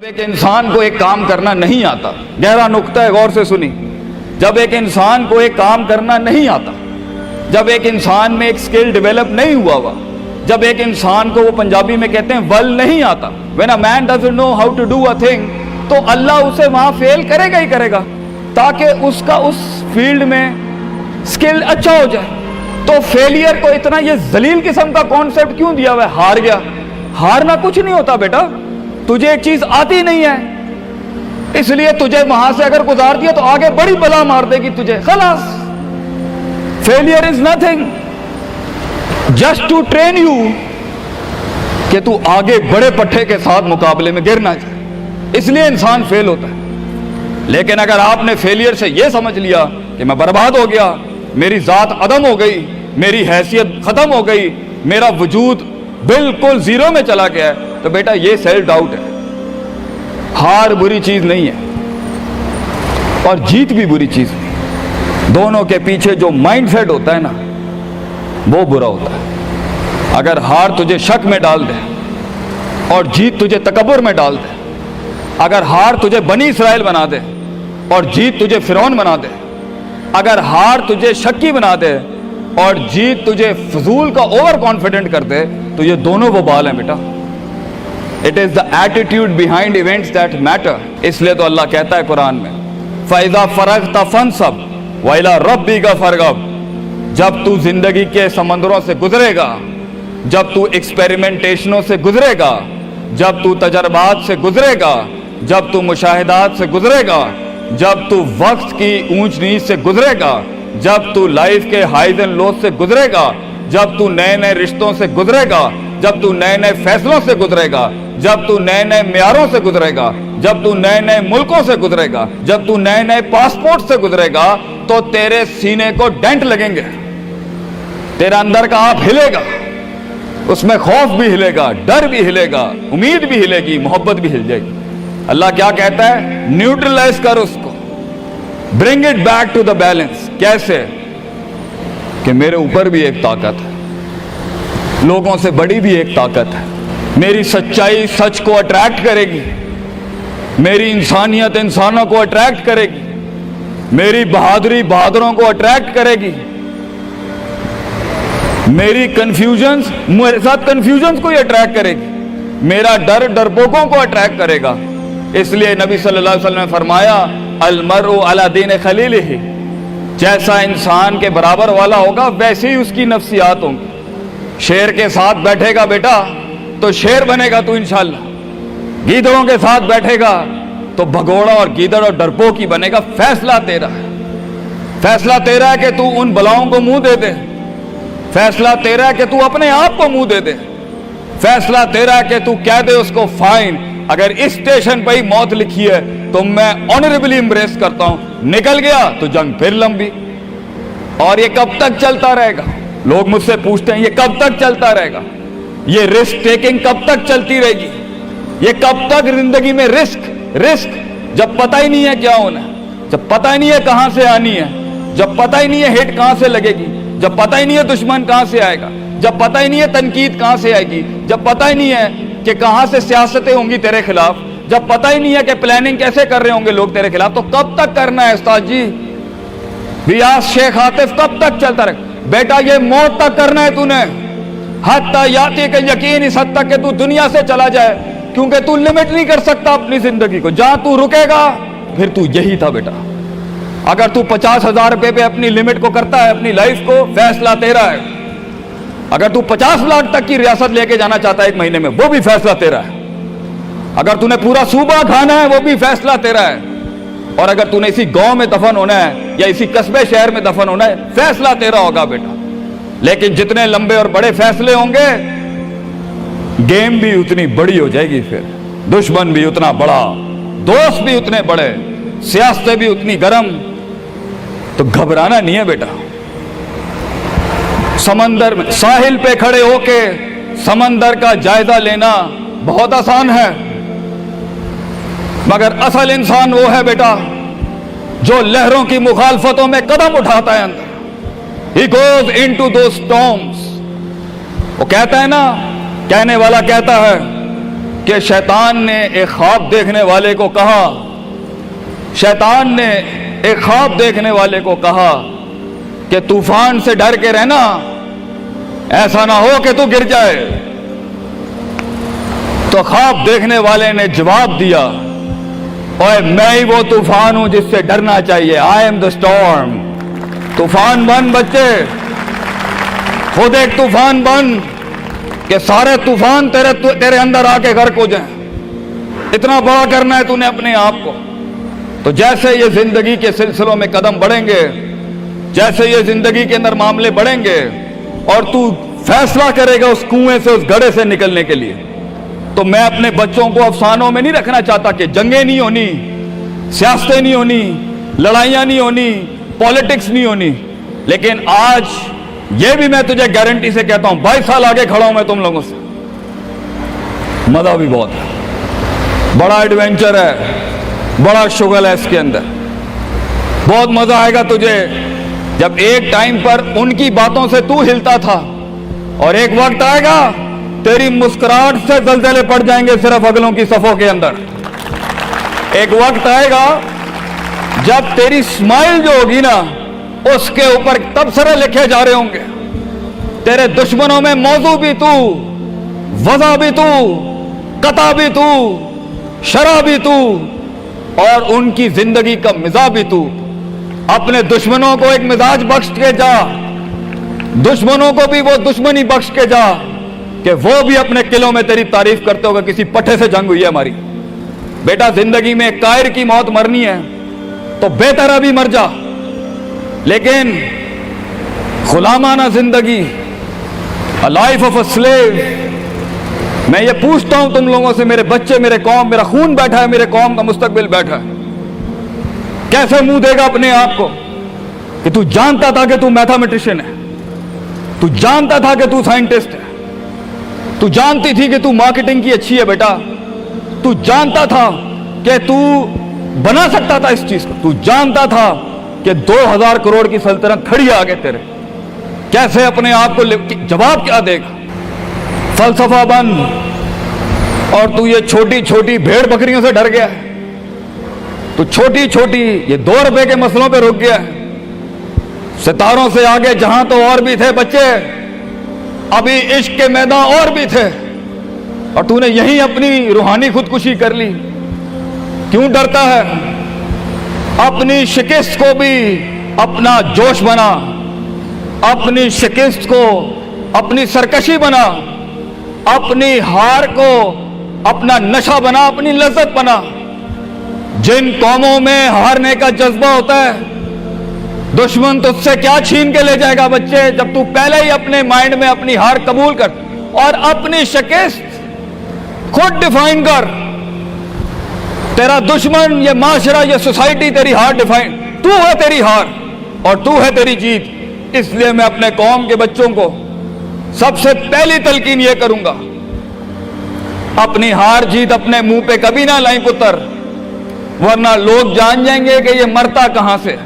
ایک انسان کو ایک کام کرنا نہیں آتا، گہرا نقطہ ہے، غور سے سنی۔ جب ایک انسان کو ایک کام کرنا نہیں آتا، جب ایک انسان میں ایک سکل ڈیولپ نہیں ہوا، جب ایک انسان کو وہ پنجابی میں کہتے ہیں ول نہیں آتا، when a man doesn't know how to do a thing، تو اللہ اسے وہاں فیل کرے گا ہی کرے گا تاکہ اس کا اس فیلڈ میں سکل اچھا ہو جائے۔ تو فیلئر کو اتنا یہ ذلیل قسم کا کانسیپٹ کیوں دیا ہوا ہے؟ ہار گیا، ہارنا کچھ نہیں ہوتا بیٹا، تجھے ایک چیز آتی نہیں ہے اس لیے تجھے وہاں سے اگر گزار دیا تو آگے بڑی بلا مار دے گی تجھے، خلاص۔ Failure is nothing just to train you کہ تو آگے بڑے پٹھے کے ساتھ مقابلے میں گر نہ جائے، اس لیے انسان فیل ہوتا ہے۔ لیکن اگر آپ نے فیلئر سے یہ سمجھ لیا کہ میں برباد ہو گیا، میری ذات عدم ہو گئی، میری حیثیت ختم ہو گئی، میرا وجود بالکل زیرو میں چلا گیا ہے، تو بیٹا یہ سیلف ڈاؤٹ ہے۔ ہار بری چیز نہیں ہے اور جیت بھی بری چیز نہیں، دونوں کے پیچھے جو مائنڈ سیٹ ہوتا ہے نا وہ برا ہوتا ہے۔ اگر ہار تجھے شک میں ڈال دے اور جیت تجھے تکبر میں ڈال دے، اگر ہار تجھے بنی اسرائیل بنا دے اور جیت تجھے فرعون بنا دے، اگر ہار تجھے شکی بنا دے اور جیت تجھے فضول کا اوور کانفیڈنٹ کر دے، تو یہ دونوں وبال ہیں بیٹا۔ It is the attitude behind events that matter۔ اس لیے تو اللہ کہتا ہے قرآن میں فَإِذَا فَرَغْتَ فَانْصَبْ وَإِلَىٰ رَبِّكَ فَارْغَب۔ جب تو زندگی کے سمندروں سے گزرے گا، جب تو ایکسپیریمنٹیشنوں سے گزرے گا، جب تو تجربات سے گزرے گا، جب تو مشاہدات سے گزرے گا، جب تو وقت کی اونچ نیچ سے گزرے گا، جب تو لائف کے ہائیز اینڈ لوز سے گزرے گا، جب تو نئے نئے رشتوں سے گزرے گا، جب تو نئے نئے فیصلوں سے گزرے گا، جب تو نئے نئے معیاروں سے گزرے گا، جب تو نئے نئے ملکوں سے گزرے گا، جب تو نئے نئے پاسپورٹ سے گزرے گا، تو تیرے سینے کو ڈینٹ لگیں گے، تیرا اندر کا آپ ہلے گا، اس میں خوف بھی ہلے گا، ڈر بھی ہلے گا، امید بھی ہلے گی، محبت بھی ہل جائے گی۔ اللہ کیا کہتا ہے؟ نیوٹرلائز کر اس کو، bring it back to the balance. کیسے؟ کہ میرے اوپر بھی ایک طاقت ہے، لوگوں سے بڑی بھی ایک طاقت ہے، میری سچائی سچ کو اٹریکٹ کرے گی، میری انسانیت انسانوں کو اٹریکٹ کرے گی، میری بہادری بہادروں کو اٹریکٹ کرے گی، میری کنفیوژنز میرے ساتھ کنفیوژنز کو ہی اٹریکٹ کرے گی، میرا ڈر ڈرپوکوں کو اٹریکٹ کرے گا۔ اس لیے نبی صلی اللہ علیہ وسلم نے فرمایا المرء علی دین خلیلہ، جیسا انسان کے برابر والا ہوگا ویسے ہی اس کی نفسیات ہوں گی۔ شیر کے ساتھ بیٹھے گا بیٹا تو شیر بنے گا تو انشاءاللہ، گیدڑوں کے ساتھ بیٹھے گا تو بھگوڑا اور گیدڑ اور ڈرپوک ہی بنے گا۔ فیصلہ تیرا ہے، فیصلہ تیرا ہے کہ تو ان بلاؤں کو منہ دے دے، فیصلہ تیرا ہے کہ تو اپنے آپ کو منہ دے دے، فیصلہ تیرا ہے کہ تو کہہ دے اس کو فائن، اگر اس اسٹیشن پہ ہی موت لکھی ہے تو میں آنریبلی امبریس کرتا ہوں، نکل گیا تو جنگ پھر لمبی۔ اور یہ کب تک چلتا رہے گا؟ لوگ مجھ سے پوچھتے ہیں یہ کب تک چلتا رہے گا؟ یہ رسک ٹیکنگ کب تک چلتی رہے گی؟ یہ کب تک زندگی میں رسک جب پتہ ہی نہیں ہے کیا ہونا ہے، جب پتہ ہی نہیں ہے کہاں سے آنی ہے، جب پتہ ہی نہیں ہے ہٹ کہاں سے لگے گی، جب پتہ ہی نہیں ہے دشمن کہاں سے آئے گا، جب پتہ ہی نہیں ہے تنقید کہاں سے آئے گی، جب پتہ ہی نہیں ہے کہ کہاں سے سیاستیں ہوں گی تیرے خلاف، جب پتہ ہی نہیں ہے کہ پلاننگ کیسے کر رہے ہوں گے لوگ تیرے خلاف، تو کب تک کرنا ہے استاد جی؟ ریاض شیخ عاطف کب تک چلتا رہے؟ بیٹا یہ موت تک کرنا ہے تو نے، حتی یاتی کہ یقین اس حد تک کہ تو دنیا سے چلا جائے، کیونکہ تو لمٹ نہیں کر سکتا اپنی زندگی کو، جہاں تو رکے گا پھر تو یہی تھا بیٹا۔ اگر تو 50,000 روپے پہ اپنی لمٹ کو کرتا ہے اپنی لائف کو، فیصلہ تیرا ہے۔ اگر تو 50 لاکھ تک کی ریاست لے کے جانا چاہتا ہے ایک مہینے میں، وہ بھی فیصلہ تیرا ہے۔ اگر تو نے پورا صوبہ کھانا ہے وہ بھی فیصلہ تیرا ہے۔ اور اگر تو نے اسی گاؤں میں دفن ہونا ہے یا اسی قصبے شہر میں دفن ہونا ہے، فیصلہ تیرا ہوگا بیٹا۔ لیکن جتنے لمبے اور بڑے فیصلے ہوں گے، گیم بھی اتنی بڑی ہو جائے گی، پھر دشمن بھی اتنا بڑا، دوست بھی اتنے بڑے، سیاستیں بھی اتنی گرم، تو گھبرانا نہیں ہے بیٹا۔ سمندر میں ساحل پہ کھڑے ہو کے سمندر کا جائزہ لینا بہت آسان ہے، مگر اصل انسان وہ ہے بیٹا جو لہروں کی مخالفتوں میں قدم اٹھاتا ہے اندر۔ He goes into those storms۔ وہ کہتا ہے نا، کہنے والا کہتا ہے کہ شیطان نے ایک خواب دیکھنے والے کو کہا، شیطان نے ایک خواب دیکھنے والے کو کہا کہ طوفان سے ڈر کے رہنا، ایسا نہ ہو کہ تو گر جائے۔ تو خواب دیکھنے والے نے جواب دیا، اوے میں ہی وہ طوفان ہوں جس سے ڈرنا چاہیے، آئی ایم دا اسٹارم۔ طوفان بن بچے، خود ایک طوفان بن کہ سارے طوفان تیرے اندر آ کے غرق ہو جائیں۔ اتنا بڑا کرنا ہے تو نے اپنے آپ کو۔ تو جیسے یہ زندگی کے سلسلوں میں قدم بڑھیں گے، جیسے یہ زندگی کے اندر معاملے بڑھیں گے اور تو فیصلہ کرے گا اس کنویں سے، اس گڑھے سے نکلنے کے لیے، تو میں اپنے بچوں کو افسانوں میں نہیں رکھنا چاہتا کہ جنگیں نہیں ہونی، سیاستیں نہیں ہونی، لڑائیاں نہیں ہونی، پالیٹکس نہیں ہونی، لیکن آج یہ بھی میں تجھے گارنٹی سے کہتا ہوں، 22 سال آگے کھڑا ہوں میں تم لوگوں سے، مزہ بھی بہت ہے، بڑا ایڈونچر ہے، بڑا شغل ہے اس کے اندر، بہت مزہ آئے گا تجھے جب ایک ٹائم پر ان کی باتوں سے تو ہلتا تھا اور ایک وقت آئے گا تیری مسکراہٹ سے زلزلے پڑ جائیں گے صرف اگلوں کی صفوں کے اندر۔ ایک وقت آئے گا جب تیری سمائل جو ہوگی نا، اس کے اوپر تبصرے لکھے جا رہے ہوں گے، تیرے دشمنوں میں موضوع بھی تو، وضع بھی تو، قطع بھی تو، شرح بھی تو، اور ان کی زندگی کا مزاج بھی تو۔ اپنے دشمنوں کو ایک مزاج بخش کے جا، دشمنوں کو بھی وہ دشمنی بخش کے جا کہ وہ بھی اپنے قلعوں میں تیری تعریف کرتے ہوگا کسی پٹھے سے جنگ ہوئی ہے ہماری۔ بیٹا زندگی میں قائر کی موت مرنی ہے تو بہتر ابھی مر جا، لیکن غلامانہ زندگی، a life of a slave، میں یہ پوچھتا ہوں تم لوگوں سے، میرے بچے، میرے قوم، میرا خون بیٹھا ہے، میرے قوم کا مستقبل بیٹھا ہے، کیسے منہ دے گا اپنے آپ کو کہ تو جانتا تھا کہ تو میتھمیٹیشین ہے، تو جانتا تھا کہ تو سائنٹسٹ ہے، تو جانتی تھی کہ تو مارکیٹنگ کی اچھی ہے بیٹا، تو جانتا تھا کہ تو بنا سکتا تھا اس چیز کو، تو جانتا تھا کہ 2000 کروڑ کی سلطنت کھڑی ہے آگے تیرے، کیسے اپنے آپ کو جواب کیا دے گا؟ فلسفہ بن، اور تو یہ چھوٹی چھوٹی بھیڑ بکریوں سے ڈر گیا ہے، تو چھوٹی چھوٹی یہ 2 روپے کے مسئلوں پہ رک گیا ہے۔ ستاروں سے آگے جہاں تو اور بھی تھے بچے، ابھی عشق کے میدان اور بھی تھے، اور تو نے یہیں اپنی روحانی خودکشی کر لی۔ کیوں ڈرتا ہے؟ اپنی شکست کو بھی اپنا جوش بنا، اپنی شکست کو اپنی سرکشی بنا، اپنی ہار کو اپنا نشہ بنا، اپنی لذت بنا۔ جن قوموں میں ہارنے کا جذبہ ہوتا ہے، دشمن تجھ سے کیا چھین کے لے جائے گا بچے، جب تو پہلے ہی اپنے مائنڈ میں اپنی ہار قبول کر اور اپنی شکست خود ڈیفائن کر۔ تیرا دشمن، یہ معاشرہ، یہ سوسائٹی تیری ہار ڈیفائن، تو ہے تیری ہار اور تو ہے تیری جیت۔ اس لیے میں اپنے قوم کے بچوں کو سب سے پہلی تلقین یہ کروں گا، اپنی ہار جیت اپنے منہ پہ کبھی نہ لائیں پتر، ورنہ لوگ جان جائیں گے کہ یہ مرتا کہاں سے۔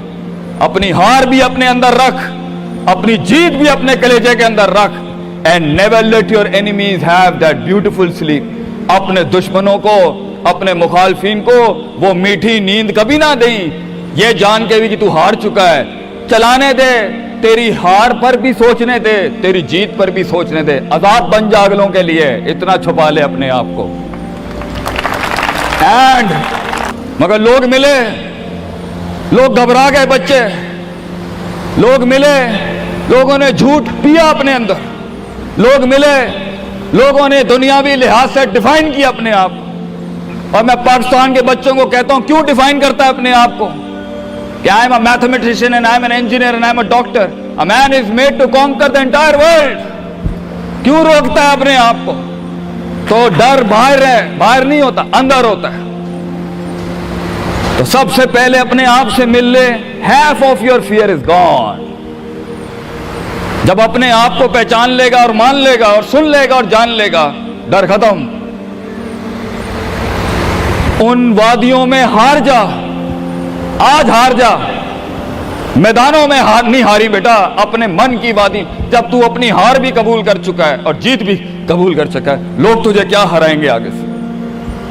اپنی ہار بھی اپنے اندر رکھ، اپنی جیت بھی اپنے کلیجے کے اندر رکھ، and never let your enemies have that beautiful sleep۔ اپنے دشمنوں کو، اپنے مخالفین کو وہ میٹھی نیند کبھی نہ دیں، یہ جان کے بھی کہ تو ہار چکا ہے۔ چلانے دے، تیری ہار پر بھی سوچنے دے، تیری جیت پر بھی سوچنے دے۔ آزاد بن جا اگلوں کے لیے، اتنا چھپا لے اپنے آپ کو۔ اینڈ مگر لوگ ملے، لوگ گھبرا گئے بچے، لوگ ملے، لوگوں نے جھوٹ پیا اپنے اندر، لوگ ملے، لوگوں نے دنیاوی لحاظ سے ڈیفائن کیا اپنے آپ کو۔ اور میں پاکستان کے بچوں کو کہتا ہوں، کیوں ڈیفائن کرتا ہے اپنے آپ کو کہ I am a mathematician and I am an engineer and I am a doctor. A man is made to conquer the entire world۔ کیوں روکتا ہے اپنے آپ کو؟ تو ڈر باہر ہے، باہر نہیں ہوتا، اندر ہوتا ہے۔ تو سب سے پہلے اپنے آپ سے مل لے، half of your fear is gone۔ جب اپنے آپ کو پہچان لے گا اور مان لے گا اور سن لے گا اور جان لے گا، ڈر ختم۔ ان وادیوں میں ہار جا، آج ہار جا، میدانوں میں نہیں ہاری بیٹا، اپنے من کی وادی۔ جب تو اپنی ہار بھی قبول کر چکا ہے اور جیت بھی قبول کر چکا ہے، لوگ تجھے کیا ہرائیں گے آگے سے؟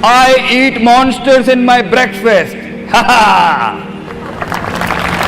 I eat monsters in my breakfast।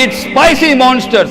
eat spicy monsters।